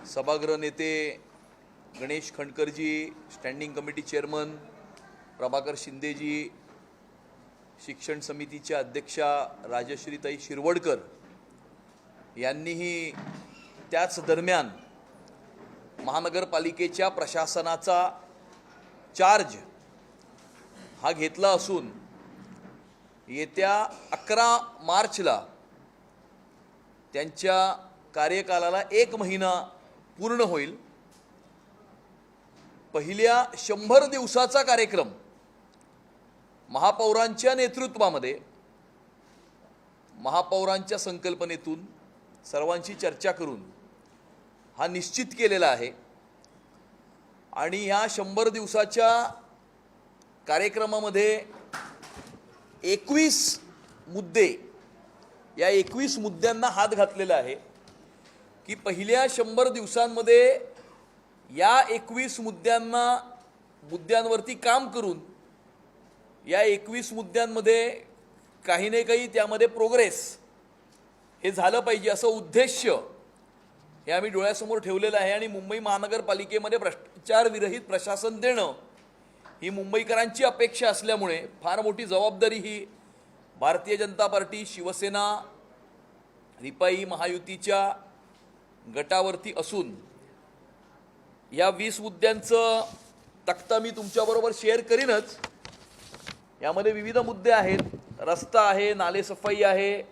सभागृह नेते गणेश खंडकरजी, स्टँडिंग कमिटी चेअरमन प्रभाकर शिंदेजी, शिक्षण समितीच्या अध्यक्षा राजश्रीताई शिरवडकर यांनीही त्याच दरम्यान महानगरपालिकेच्या प्रशासनाचा चार्ज हा घेतला असून येत्या 11 मार्चला त्यांच्या कार्यकालाला 1 महिना पूर्ण होईल। पहिल्या 100 दिवसाचा कार्यक्रम महापौरांच्या नेतृत्वामध्ये, महापौरांच्या संकल्पनेतून सर्वांची चर्चा करून हा निश्चित केलेला आहे। आणि या 100 दिवसाच्या कार्यक्रमामध्ये 21 मुद्दे, या 21 मुद्द्यांना हात घातलेला आहे की पहिल्या 100 दिवसांमध्ये या 21 मुद्द्यांवरती काम करून या 21 मुद्द्यांमध्ये काही ना काही त्यामध्ये प्रोग्रेस हे झालं पाहिजे, असं उद्देश हे आम्ही डोळ्यासमोर ठेवलेलं आहे। आणि मुंबई महानगरपालिकेमध्ये भ्रष्टाचार विरहित प्रशासन देणं ही मुंबईकरांची अपेक्षा असल्यामुळे फार मोठी जबाबदारी ही भारतीय जनता पार्टी, शिवसेना, रिपाई महायुतीच्या गटावरती असून या 20 मुद्द्यांचं तक्ता मी तुमच्याबरोबर शेअर करीनच। यामध्ये विविध मुद्दे आहेत, रस्ता आहे, नालेसफाई आहे,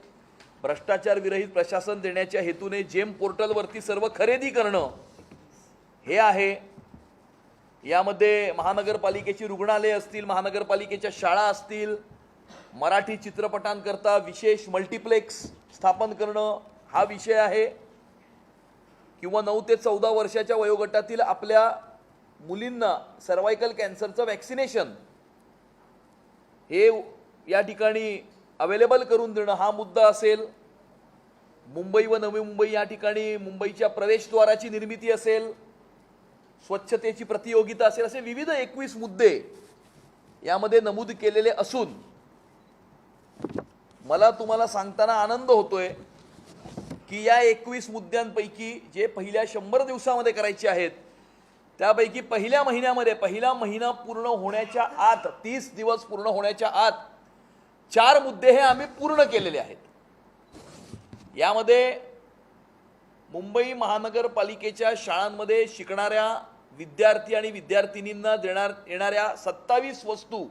भ्रष्टाचार विरहित प्रशासन देण्याच्या हेतूने जेम पोर्टलवरती सर्व खरेदी करणं हे आहे। यामध्ये महानगरपालिकेची रुग्णालये असतील, महानगरपालिकेच्या शाळा असतील, मराठी चित्रपटांकरता विशेष मल्टीप्लेक्स स्थापन करणं हा विषय आहे, किंवा 9 ते 14 वर्षाच्या वयोगटातील आपल्या मुलींना सर्वायकल कॅन्सरचं वॅक्सिनेशन हे या ठिकाणी अवेलेबल करून देणं हा मुद्दा असेल। मुंबई व नवी मुंबई या ठिकाणी मुंबईच्या प्रवेशद्वाराची निर्मिती असेल, स्वच्छतेची प्रतियोगिता असेल, असे विविध 21 मुद्दे यामध्ये नमूद केलेले असून मला तुम्हाला सांगताना आनंद होतोय की या 21 मुद्द्यांपैकी जे पहिल्या 100 दिवसामध्ये करायचे आहेत त्यापैकी पहिल्या महिन्यामध्ये, पहिला महिना पूर्ण होण्याच्या आत, 30 दिवस पूर्ण होण्याच्या आत 4 मुद्दे हे आम्ही पूर्ण केलेले आहेत। यामध्ये मुंबई महानगरपालिकेच्या शाळांमध्ये शिकणाऱ्या विद्यार्थी आणि विद्यार्थिनींना येणाऱ्या 27 वस्तू,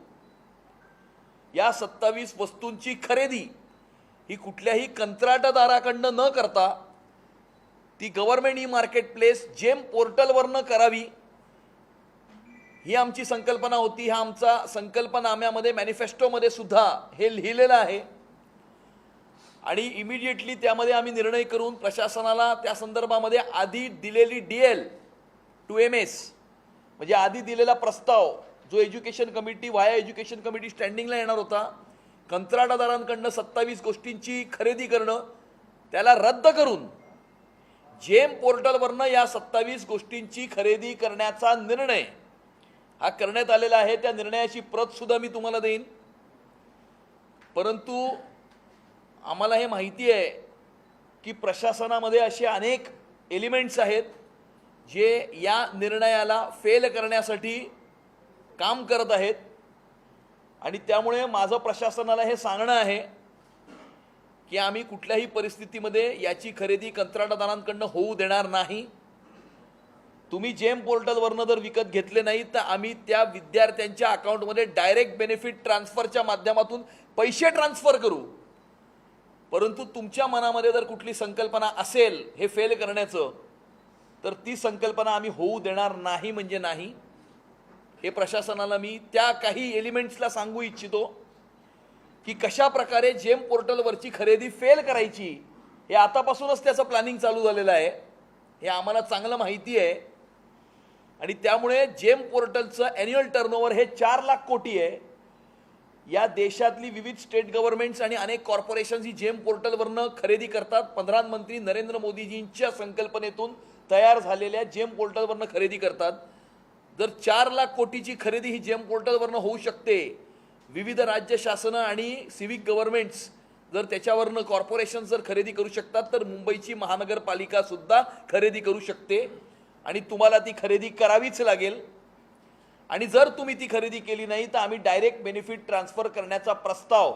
या 27 वस्तूंची खरेदी ही कुठल्याही कंत्राटदाराकडनं न करता ती गव्हर्नमेंट ई मार्केट प्लेस जेम पोर्टलवरनं करावी ही आमची संकल्पना होती। हा आमचा संकल्पनाम्यामध्ये, मॅनिफेस्टोमध्ये सुद्धा हे लिहिलेलं आहे। आणि इमिडिएटली त्यामध्ये आम्ही निर्णय करून प्रशासनाला त्या संदर्भामध्ये आधी दिलेली DL to MS म्हणजे आधी दिलेला प्रस्ताव जो education committee, via education committee स्टँडिंगला येणार होता, कंत्राटदारांकडनं 27 गोष्टींची खरेदी करणं त्याला रद्द करून जेम पोर्टलवरनं या 27 गोष्टींची खरेदी करण्याचा निर्णय हा करण्यात आलेला आहे। त्या निर्णयाची प्रत सुद्धा मी तुम्हाला देईन। परंतु आम्हाला हे माहिती आहे की प्रशासनामध्ये असे अनेक एलिमेंट्स आहेत जे या निर्णयाला फेल करण्यासाठी काम करत आहेत। आणि त्यामुळे माझं प्रशासनाला हे सांगणं आहे की आम्ही कुठल्याही परिस्थितीमध्ये याची खरेदी कंत्राटदारांकडनं होऊ देणार नाही। तुम्ही जेम पोर्टलवरनं जर विकत घेतले नाही तर आम्ही त्या विद्यार्थ्यांच्या अकाउंटमध्ये डायरेक्ट बेनिफिट ट्रान्सफरच्या माध्यमातून पैसे ट्रान्सफर करू। परंतु तुमच्या मनामध्ये जर कुठली संकल्पना असेल हे फेल करण्याचं, तर ती संकल्पना आम्ही होऊ देणार नाही म्हणजे नाही। हे प्रशासनाला मी त्या काही एलिमेंट्सला सांगू इच्छितो की कशा प्रकारे जेम पोर्टलवरची खरेदी फेल करायची हे आतापासूनच त्याचं प्लॅनिंग चालू झालेलं आहे, हे आम्हाला चांगलं माहिती आहे। आणि त्यामुळे जेम पोर्टलचं ॲन्युअल टर्नओव्हर हे 4 लाख कोटी आहे। या देशातली विविध स्टेट गव्हर्नमेंट्स आणि अनेक कॉर्पोरेशन्स ही जेम पोर्टलवरनं खरेदी करतात। प्रधानमंत्री नरेंद्र मोदीजींच्या संकल्पनेतून तयार झालेल्या जेम पोर्टलवरनं खरेदी करतात। जर 4 लाख कोटीची खरेदी ही जेम पोर्टलवरनं होऊ शकते, विविध राज्य शासनं आणि सिव्हिक गव्हर्नमेंट्स जर त्याच्यावरनं कॉर्पोरेशन जर खरेदी करू शकतात तर मुंबईची महानगरपालिका सुद्धा खरेदी करू शकते आणि तुम्हाला ती खरेदी करावीच लागेल. आणि जर तुम्ही ती खरेदी केली नाही तर आम्ही डायरेक्ट बेनिफिट ट्रान्सफर करण्याचा प्रस्ताव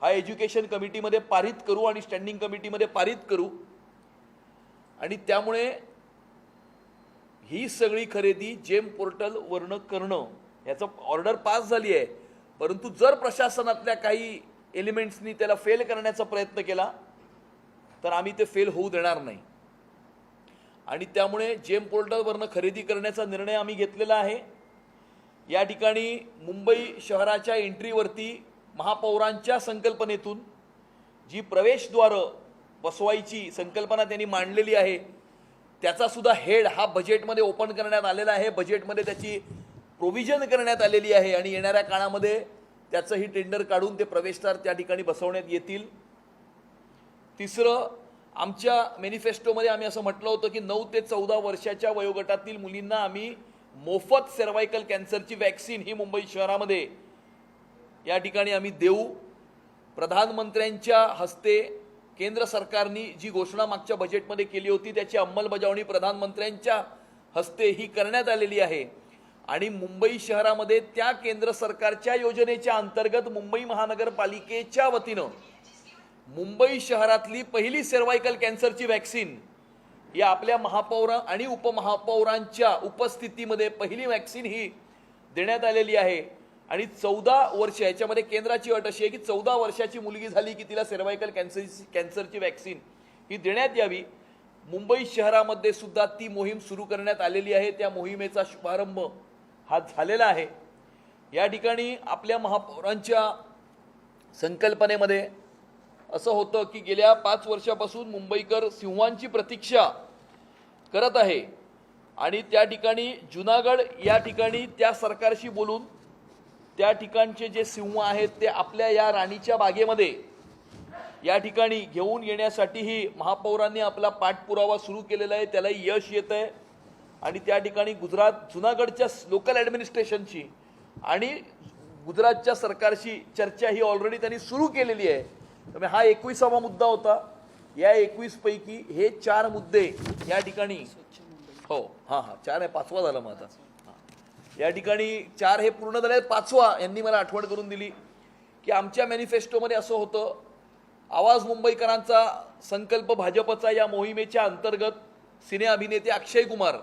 हा एज्युकेशन कमिटीमध्ये पारित करू आणि स्टँडिंग कमिटीमध्ये पारित करू. आणि त्यामुळे ही सगळी खरेदी जेम पोर्टलवरनं करणं याचं ऑर्डर पास झाली आहे. परंतु जर प्रशासनातल्या काही एलिमेंट्सनी त्याला फेल करण्याचा प्रयत्न केला तर आम्ही ते फेल होऊ देणार नाही. आणि त्यामुळे जेम पोर्टलवरनं खरेदी करण्याचा निर्णय आम्ही घेतलेला आहे. या ठिकाणी मुंबई शहराच्या एंट्रीवरती महापौरांच्या संकल्पनेतून जी प्रवेशद्वारं बसवायची संकल्पना त्यांनी मांडलेली आहे त्याचा सुद्धा हेड हा बजेटमध्ये ओपन करण्यात आलेला आहे. बजेटमध्ये त्याची प्रोव्हिजन करण्यात आलेली आहे आणि येणाऱ्या काळामध्ये त्याचंही टेंडर काढून ते प्रवेशद्वार त्या ठिकाणी बसवण्यात येतील. तिसरं, आमच्या मॅनिफेस्टोमध्ये आम्ही असं म्हटलं होतं की 9 ते 14 वर्षाच्या वयोगटातील मुलींना आम्ही मोफत सर्वायकल कॅन्सरची वॅक्सिन ही मुंबई शहरामध्ये या ठिकाणी आम्ही देऊ. प्रधानमंत्र्यांच्या हस्ते केंद्र सरकारने जी घोषणा मागच्या बजेटमध्ये केली होती त्याची अंमलबजावणी प्रधानमंत्र्यांच्या हस्ते ही करण्यात आलेली आहे. आणि मुंबई शहरामध्ये त्या केंद्र सरकारच्या योजनेच्या अंतर्गत मुंबई महानगरपालिकेच्या वतीनं मुंबई शहरातली पहिली सर्वायकल कॅन्सरची वॅक्सिन ही आपल्या महापौर आणि उपमहापौरांच्या उपस्थितीमध्ये पहिली वॅक्सिन ही देण्यात आलेली आहे. आणि 14 वर्ष, याच्यामध्ये केंद्राची अट अशी आहे की 14 वर्षाची मुलगी झाली की तिला सर्वायकल कॅन्सरची वॅक्सिन ही देण्यात यावी. मुंबई शहरामध्ये सुद्धा ती मोहीम सुरू करण्यात आलेली आहे. त्या मोहिमेचा शुभारंभ हा झालेला आहे. या ठिकाणी आपल्या महापौरांच्या संकल्पनेमध्ये असं होतं की गेल्या 5 वर्षापासून मुंबईकर सिंहांची प्रतीक्षा करत आहे आणि त्या ठिकाणी जुनागड या ठिकाणी त्या सरकारशी बोलून त्या ठिकाणचे जे सिंह आहेत ते आपल्या या राणीच्या बागेमध्ये या ठिकाणी घेऊन येण्यासाठीही महापौरांनी आपला पाठपुरावा सुरू केलेला आहे. त्यालाही यश येत आहे. आणि त्या ठिकाणी जुनागडच्या लोकल ॲडमिनिस्ट्रेशनची आणि गुजरातच्या सरकारशी चर्चा ही ऑलरेडी त्यांनी सुरू केलेली आहे. त्यामुळे हा 21वा मुद्दा होता. या 21 पैकी हे 4 मुद्दे या ठिकाणी, हो हां 4 आहे, 5वा झाला मग आता. या ठिकाणी 4 हे पूर्ण झाले. 5वा यांनी मला आठवण करून दिली की आमच्या मॅनिफेस्टोमध्ये असं होतं, आवाज मुंबईकरांचा संकल्प भाजपचा या मोहिमेच्या अंतर्गत सिने अभिनेते अक्षय कुमार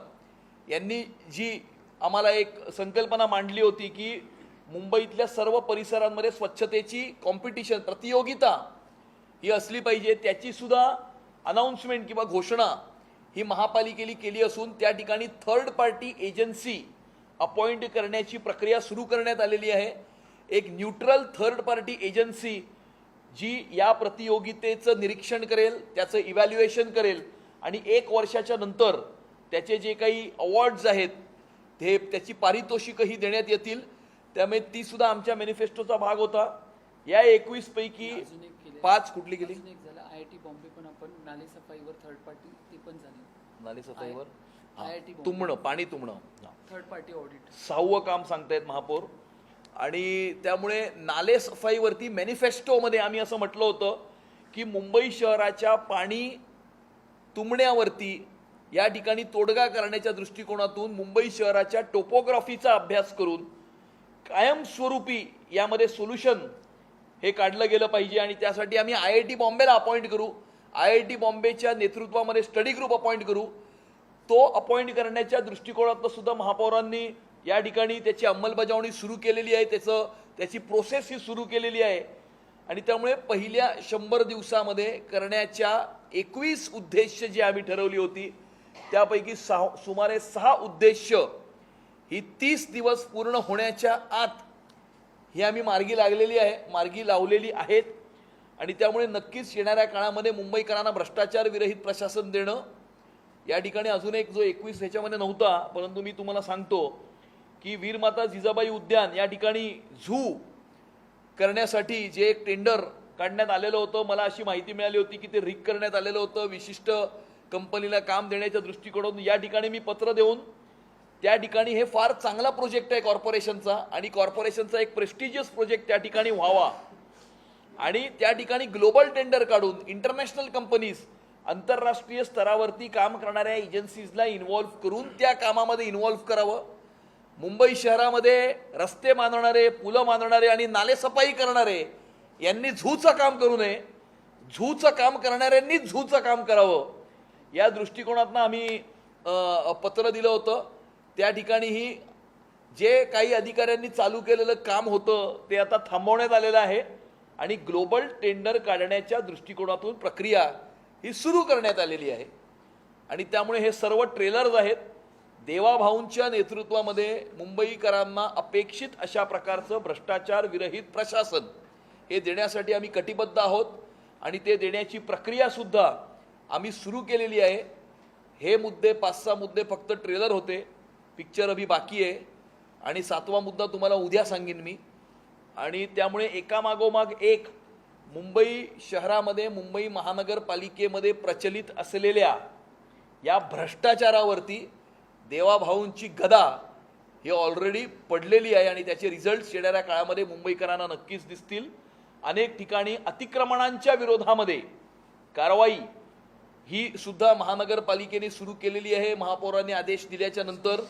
यांनी जी आम्हाला एक संकल्पना मांडली होती की मुंबईतल्या सर्व परिसरांमध्ये स्वच्छतेची कॉम्पिटिशन, प्रतियोगिता ही असली पाहिजे, त्याची सुद्धा अनाउन्समेंट किंवा घोषणा ही महापालिकेने केली असून त्या ठिकाणी थर्ड पार्टी एजन्सी अपॉइंट करण्याची प्रक्रिया सुरू करण्यात आलेली आहे. एक न्यूट्रल थर्ड पार्टी एजन्सी जी या प्रतियोगितेचं निरीक्षण करेल, त्याचं इव्हॅल्युएशन करेल आणि 1 वर्षाच्या नंतर त्याचे जे काही अवॉर्ड्स आहेत ते त्याची पारितोषिकही देण्यात येतील. त्यामुळे ती सुद्धा आमच्या मॅनिफेस्टोचा भाग होता. या 21 पैकी 5 कुठली गेली? IIT बॉम्बे पण आपण नाले सफाईवर थर्ड पार्टी ती पण झाली. नाले सफाईवर IIT तुंबणं, पाणी तुंबणं थर्ड पार्टी ऑडिट 6वं काम सांगतायत महापौर. आणि त्यामुळे नाले सफाईवरती मॅनिफेस्टोमध्ये आम्ही असं म्हटलं होतं की मुंबई शहराच्या पाणी तुंबण्यावरती या ठिकाणी तोडगा करण्याच्या दृष्टिकोनातून मुंबई शहराच्या टोपोग्राफीचा अभ्यास करून कायमस्वरूपी यामध्ये सोल्युशन हे काढलं गेलं पाहिजे. आणि त्यासाठी आम्ही IIT बॉम्बेला अपॉइंट करू, IIT बॉम्बेच्या नेतृत्वामध्ये स्टडी ग्रुप अपॉइंट करू. तो अपॉइंट करण्याच्या दृष्टिकोनातून सुद्धा महापौरांनी या ठिकाणी त्याची अंमलबजावणी सुरू केलेली आहे, त्याची प्रोसेस ही सुरू केलेली आहे. आणि त्यामुळे पहिल्या 100 दिवसामध्ये करण्याच्या 21 उद्देश जी आम्ही ठरवली होती त्यापैकी सुमारे 6 उद्देश ही 30 दिवस पूर्ण होण्याच्या आत ही आम्ही मार्गी लावलेली आहेत. आणि त्यामुळे नक्कीच येणाऱ्या काळामध्ये मुंबईकरांना भ्रष्टाचार विरहित प्रशासन देणं. या ठिकाणी अजून एक जो 21 ह्याच्यामध्ये नव्हता, परंतु मी तुम्हाला सांगतो की वीरमाता जिजाबाई उद्यान या ठिकाणी झू करण्यासाठी जे एक टेंडर काढण्यात आलेलं होतं, मला अशी माहिती मिळाली होती की ते रिक करण्यात आलेलं होतं. विशिष्ट कंपनीला काम देण्याच्या दृष्टिकोनातून या ठिकाणी मी पत्र देऊन त्या ठिकाणी हे फार चांगला प्रोजेक्ट आहे कॉर्पोरेशनचा आणि कॉर्पोरेशनचा एक प्रेस्टिजियस प्रोजेक्ट त्या ठिकाणी व्हावा आणि त्या ठिकाणी ग्लोबल टेंडर काढून इंटरनॅशनल कंपनीज, आंतरराष्ट्रीय स्तरावरती काम करणाऱ्या एजन्सीजला इन्व्हॉल्व्ह करून त्या कामामध्ये इन्व्हॉल्व्ह करावं. मुंबई शहरामध्ये रस्ते बांधणारे, पुलं बांधणारे आणि नालेसफाई करणारे यांनी झूचं काम करू नये. झूचं काम करणाऱ्यांनी झूचं काम करावं. या दृष्टिकोनातनं आम्ही पत्र दिलं होतं. त्या ठिकाणीही जे काही अधिकाऱ्यांनी चालू केलेलं काम होतं ते आता थांबवण्यात आलेलं आहे आणि ग्लोबल टेंडर काढण्याच्या दृष्टिकोनातून प्रक्रिया ही सुरू करण्यात आलेली आहे. आणि त्यामुळे हे सर्व ट्रेलर्स आहेत. देवाभाऊंच्या नेतृत्वामध्ये मुंबईकरांना अपेक्षित अशा प्रकारचं भ्रष्टाचार विरहित प्रशासन हे देण्यासाठी आम्ही कटिबद्ध आहोत आणि ते देण्याची प्रक्रियासुद्धा आम्ही सुरू केलेली आहे. हे मुद्दे 5-6 मुद्दे फक्त ट्रेलर होते, पिक्चर अभी बाकी आहे आणि 7वा मुद्दा तुम्हाला उद्या सांगेन मी. आणि त्यामुळे एकामागोमाग एक मुंबई शहरामध्ये, मुंबई महानगरपालिकेमध्ये प्रचलित असलेल्या या भ्रष्टाचारावरती देवाभाऊंची गदा ही ऑलरेडी पडलेली आहे आणि त्याचे रिझल्ट्स येणाऱ्या काळामध्ये मुंबईकरांना नक्कीच दिसतील. अनेक ठिकाणी अतिक्रमणांच्या विरोधामध्ये कारवाई ही सुद्धा महानगरपालिकेने सुरू केलेली आहे. महापौरांनी आदेश दिल्याच्या नंतर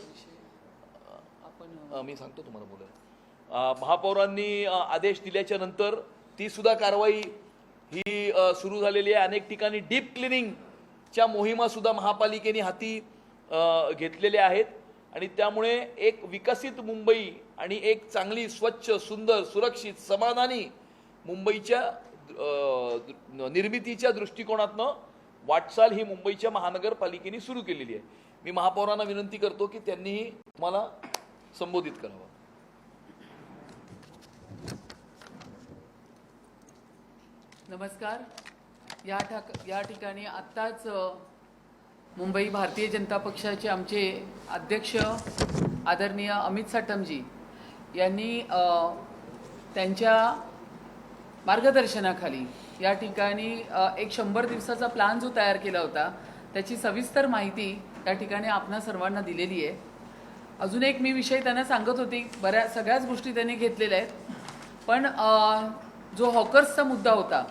मी सांगतो तुम्हाला बोलायला. महापौरांनी आदेश दिल्याच्या नंतर ती सुद्धा कारवाई ही सुरू झालेली आहे. अनेक ठिकाणी डीप क्लिनिंगच्या मोहिमा सुद्धा महापालिकेने हाती घेतलेल्या आहेत आणि त्यामुळे एक विकसित मुंबई आणि एक चांगली, स्वच्छ, सुंदर, सुरक्षित, समाधानी मुंबईच्या निर्मितीच्या दृष्टिकोनातनं वाटचाल ही मुंबईच्या महानगरपालिकेने सुरू केलेली आहे. मी महापौरांना विनंती करतो की त्यांनीही मला संबोधित करावं. नमस्कार. या ठिकाणी आत्ताच मुंबई भारतीय जनता पक्षाचे आमचे अध्यक्ष आदरणीय अमित साटमजी यांनी त्यांच्या मार्गदर्शनाखाली या ठिकाणी एक 100 दिवसाचा प्लॅन जो तयार केला होता त्याची सविस्तर माहिती त्या ठिकाणी आपणा सर्वांना दिलेली आहे. अजून एक मी विषय त्यांना सांगत होती, सगळ्याच गोष्टी त्यांनी घेतलेल्या आहेत, पण जो हॉकर्सचा मुद्दा होता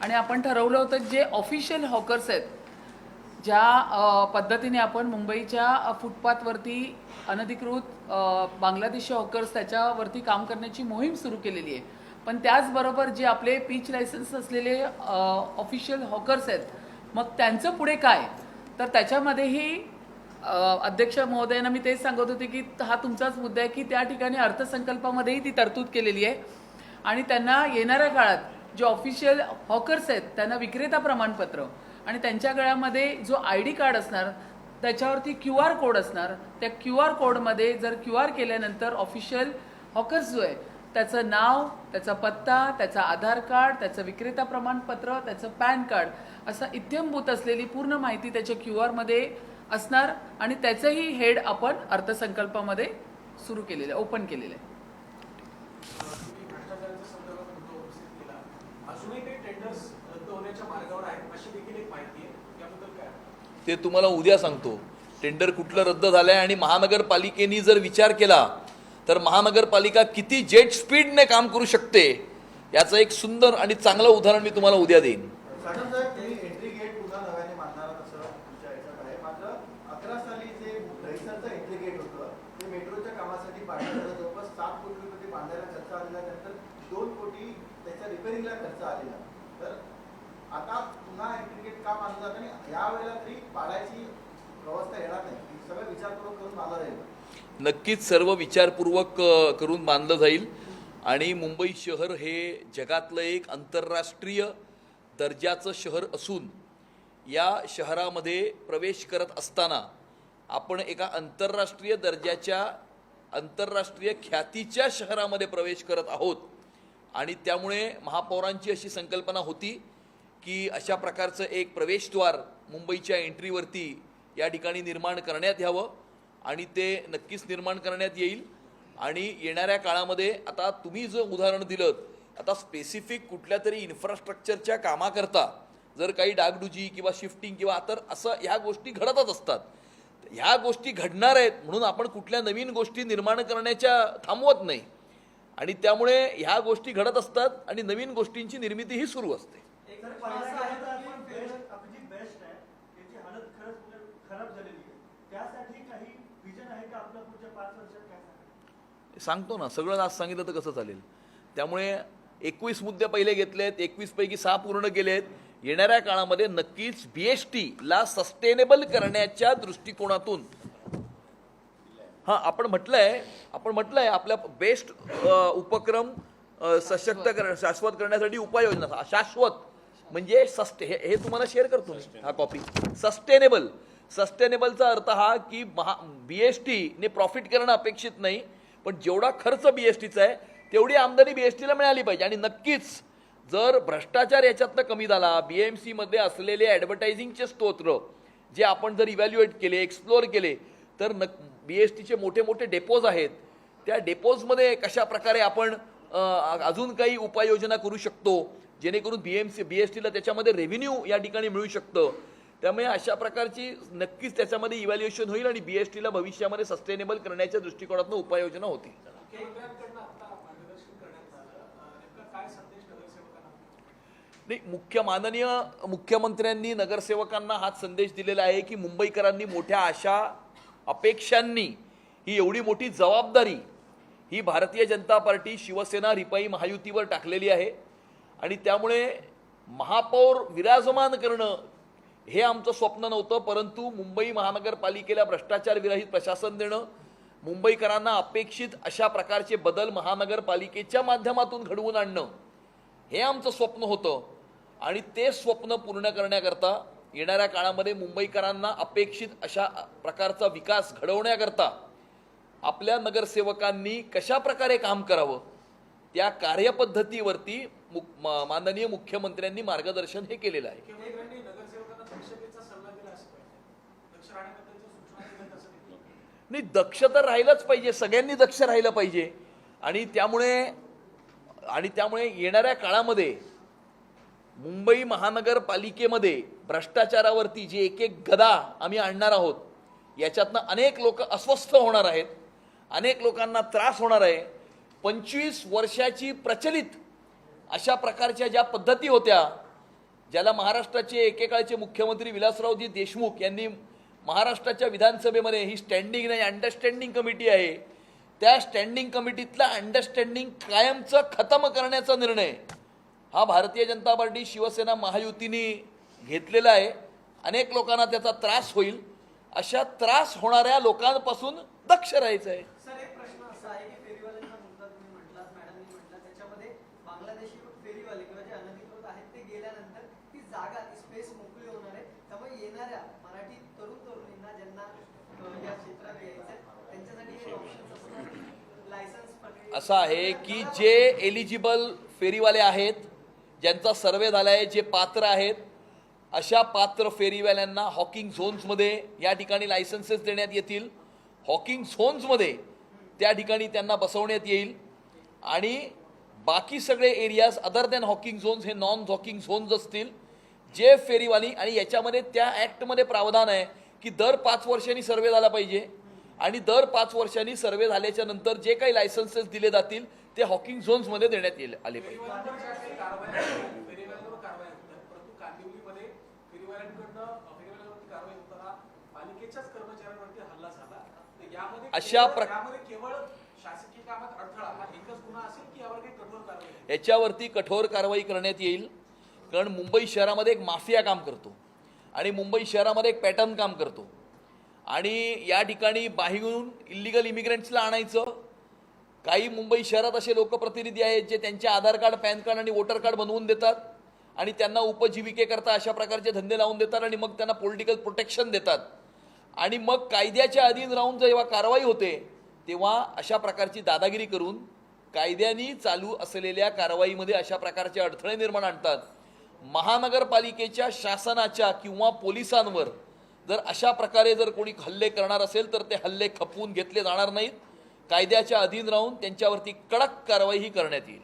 आणि आपण ठरवलं होतं जे ऑफिशियल हॉकर्स आहेत, ज्या पद्धतीने आपण मुंबईच्या फुटपाथवरती अनधिकृत बांगलादेशी हॉकर्स त्याच्यावरती काम करण्याची मोहीम सुरू केलेली आहे, पण त्याचबरोबर जे आपले पीच लायसन्स असलेले ऑफिशियल हॉकर्स आहेत, मग त्यांचं पुढे काय, तर त्याच्यामध्येही अध्यक्ष महोदयांना मी तेच सांगत होते की हा तुमचाच मुद्दा आहे की त्या ठिकाणी अर्थसंकल्पामध्येही ती तरतूद केलेली आहे आणि त्यांना येणाऱ्या काळात जे ऑफिशियल हॉकर्स आहेत त्यांना विक्रेता प्रमाणपत्र आणि त्यांच्या गळ्यामध्ये जो ID कार्ड असणार त्याच्यावरती QR कोड असणार. त्या QR कोडमध्ये जर QR केल्यानंतर ऑफिशियल हॉकर्स जो आहे त्याचं नाव, त्याचा पत्ता, त्याचा आधार कार्ड, त्याचं विक्रेता प्रमाणपत्र, त्याचं पॅन कार्ड असं इत्थंभूत असलेली पूर्ण माहिती त्याच्या QR मध्ये असणार आणि त्याचंही हेड आपण अर्थसंकल्पामध्ये सुरू केलेलं आहे, ओपन केलेलं आहे. ते तुम्हाला उद्या सांगतो. टेंडर कुठलं रद्द झालंय आणि महानगरपालिकेने जर विचार केला तर महानगरपालिका किती जेट स्पीडने काम करू शकते याचं एक सुंदर आणि चांगलं उदाहरण मी तुम्हाला उद्या देईन. आता पुन्हा एंट्रीगेट का बांधलं जातं आणि यावेळेला तरी पाडायची व्यवस्था येणार नाही, सगळं विचारपूर्वक करून बांधलं जाईल. नक्कीच सर्व विचारपूर्वक करून बांधलं जाईल आणि मुंबई शहर हे जगातलं एक आंतरराष्ट्रीय दर्जाचं शहर असून या शहरामध्ये प्रवेश करत असताना आपण एका आंतरराष्ट्रीय दर्जाच्या, आंतरराष्ट्रीय ख्यातीच्या शहरामध्ये प्रवेश करत आहोत आणि त्यामुळे महापौरांची अशी संकल्पना होती की अशा प्रकारचं एक प्रवेशद्वार मुंबईच्या एंट्रीवरती या ठिकाणी निर्माण करण्यात यावं आणि ते नक्कीच निर्माण करण्यात येईल. आणि येणाऱ्या काळामध्ये आता तुम्ही जो उदाहरण दिलं, आता स्पेसिफिक कुठल्या तरी इन्फ्रास्ट्रक्चरच्या कामाकरता जर काही डागडुजी किंवा शिफ्टिंग किंवा तर असं ह्या गोष्टी घडतच असतात. ह्या गोष्टी घडणार आहेत म्हणून आपण कुठल्या नवीन गोष्टी निर्माण करण्याच्या थांबवत नाही. आणि त्यामुळे ह्या गोष्टी घडत असतात आणि नवीन गोष्टींची निर्मिती ही सुरू असते. एक तर पहिलं आहे तर आपण बेस्ट आपली जी बेस्ट आहे त्याची हालत खरंच म्हणजे खराब झालेली आहे. त्यासाठी काही विजन आहे का आपल्या पुढच्या 5 वर्षात काय सांगा? सांगतो ना, सगळं आज सांगितलं तर कसं चालेल. त्यामुळे 21 मुद्दे पहिले घेतलेत, 21 पैकी 6 पूर्ण केलेत. येणाऱ्या काळामध्ये नक्कीच BST ला सस्टेनेबल करण्याच्या दृष्टिकोनातून आपण म्हटलंय आपल्या बेस्ट उपक्रम सशक्त शाश्वत करण्यासाठी उपाययोजना. शाश्वत म्हणजे हे तुम्हाला शेअर करतो मी हा कॉपी. सस्टेनेबलचा अर्थ हा की BST ने प्रॉफिट करणं अपेक्षित नाही, पण जेवढा खर्च BSTचा आहे तेवढी आमदानी BST ला मिळाली पाहिजे. आणि नक्कीच जर भ्रष्टाचार याच्यातनं कमी झाला, BMC मध्ये असलेले ॲडव्हर्टायझिंगचे स्तोत्र जे आपण जर इव्हॅल्युएट केले, एक्सप्लोअर केले, तर BSTचे मोठे मोठे डेपोज आहेत, त्या डेपोजमध्ये कशा प्रकारे आपण अजून काही उपाययोजना करू शकतो जेणेकरून BSTला त्याच्यामध्ये रेव्हेन्यू या ठिकाणी मिळू शकतं. त्यामुळे अशा प्रकारची नक्कीच त्याच्यामध्ये इव्हॅल्युएशन होईल आणि BSTला भविष्यामध्ये सस्टेनेबल करण्याच्या दृष्टिकोनातून उपाययोजना होतील. नाही, माननीय मुख्यमंत्र्यांनी नगरसेवकांना हाच संदेश दिलेला आहे की मुंबईकरांनी मोठ्या आशा अपेक्षांनी ही एवढी मोठी जबाबदारी ही भारतीय जनता पार्टी, शिवसेना, रिपाई महायुतीवर टाकलेली आहे. आणि त्यामुळे महापौर विराजमान करणं हे आमचं स्वप्न नव्हतं, परंतु मुंबई महानगरपालिकेला भ्रष्टाचार विरहित प्रशासन देणं, मुंबईकरांना अपेक्षित अशा प्रकारचे बदल महानगरपालिकेच्या माध्यमातून घडवून आणणं हे आमचं स्वप्न होतं. आणि ते स्वप्न पूर्ण करण्याकरता येणाऱ्या काळामध्ये मुंबईकरांना अपेक्षित अशा प्रकारचा विकास घडवण्याकरता आपल्या नगरसेवकांनी कशा प्रकारे काम करावं त्या कार्यपद्धतीवरती माननीय मुख्यमंत्र्यांनी मार्गदर्शन हे केलेलं आहे. नाही, दक्ष तर राहिलंच पाहिजे, सगळ्यांनी दक्ष राहिलं पाहिजे. आणि त्यामुळे येणाऱ्या काळामध्ये मुंबई महानगरपालिकेमध्ये भ्रष्टाचारावरती जी एक गदा आम्ही आणणार आहोत, याच्यातनं अनेक लोक अस्वस्थ होणार आहेत, अनेक लोकांना त्रास होणार आहे. 25 वर्षाची प्रचलित अशा प्रकारच्या ज्या पद्धती होत्या, ज्याला महाराष्ट्राचे एकेकाळचे मुख्यमंत्री विलासरावजी देशमुख यांनी महाराष्ट्राच्या विधानसभेमध्ये ही स्टँडिंग नाही अंडरस्टँडिंग कमिटी आहे, त्या स्टँडिंग कमिटीतला अंडरस्टँडिंग कायमचं खतम करण्याचा निर्णय हा भारतीय जनता पार्टी, शिवसेना, महायुतीने घेतलेला आहे. अनेक लोकांना त्याचा त्रास होईल, अशा त्रास होणाऱ्या लोकांपासून दक्ष राहायचं आहे. सर, एक प्रश्न असा आहे की फेरीवाल्यांचा मुद्दा तुम्ही म्हटलात, मॅडमनी म्हटलं, त्याच्यामध्ये बांगलादेशी फेरीवाले किंवा जे अनधिकृत आहेत ते गेल्यानंतर ती जागा, ती स्पेस मोकळी होणार आहे. त्यामुळे येणाऱ्या मराठी तरुणींना ज्यांना या क्षेत्रात यायचं त्यांच्यासाठी हे ऑप्शन असणार लायसन्स. असं आहे की जे एलिजिबल फेरीवाले आहेत, ज्यांचा सर्वे झाला आहे, जे पात्र आहेत, अशा पात्र फेरीवाल्यांना हॉकिंग झोन्समध्ये या ठिकाणी लायसन्सेस देण्यात येतील. हॉकिंग झोन्समध्ये त्या ठिकाणी त्यांना बसवण्यात येईल. आणि बाकी सगळे areas other than Hawking zones हे नॉन हॉकिंग झोन्स असतील. जे फेरीवाली, आणि याच्यामध्ये त्या ॲक्टमध्ये प्रावधान आहे की दर 5 वर्षांनी सर्वे झाला पाहिजे आणि दर 5 वर्षांनी सर्वे झाल्याच्या नंतर जे काही लायसन्सेस दिले जातील ते हॉकिंग झोन्समध्ये देण्यात आले पाहिजे. याच्यावरती कठोर कारवाई करण्यात येईल. कारण मुंबई शहरामध्ये एक माफिया काम करतो आणि मुंबई शहरामध्ये एक पॅटर्न काम करतो. आणि या ठिकाणी बाहेरून इल्लिगल इमिग्रंट्सला आणायचं. काही मुंबई शहरात असे लोकप्रतिनिधी आहेत जे त्यांचे आधार कार्ड, पॅन कार्ड आणि वोटर कार्ड बनवून देतात आणि त्यांना उपजीविकेकरता अशा प्रकारचे धंदे लावून देतात आणि मग त्यांना पॉलिटिकल प्रोटेक्शन देतात. आणि मग कायद्याच्या अधीन राहून जेव्हा कारवाई होते तेव्हा अशा प्रकारची दादागिरी करून कायद्याने चालू असलेल्या कारवाईमध्ये अशा प्रकारचे अडथळे निर्माण आणतात. महानगरपालिकेच्या शासनाच्या किंवा पोलिसांवर जर अशा प्रकारे जर कोणी हल्ले करणार असेल तर ते हल्ले खपवून घेतले जाणार नाहीत. कायद्याच्या अधीन राहून त्यांच्यावरती कडक कारवाई ही करण्यात येईल.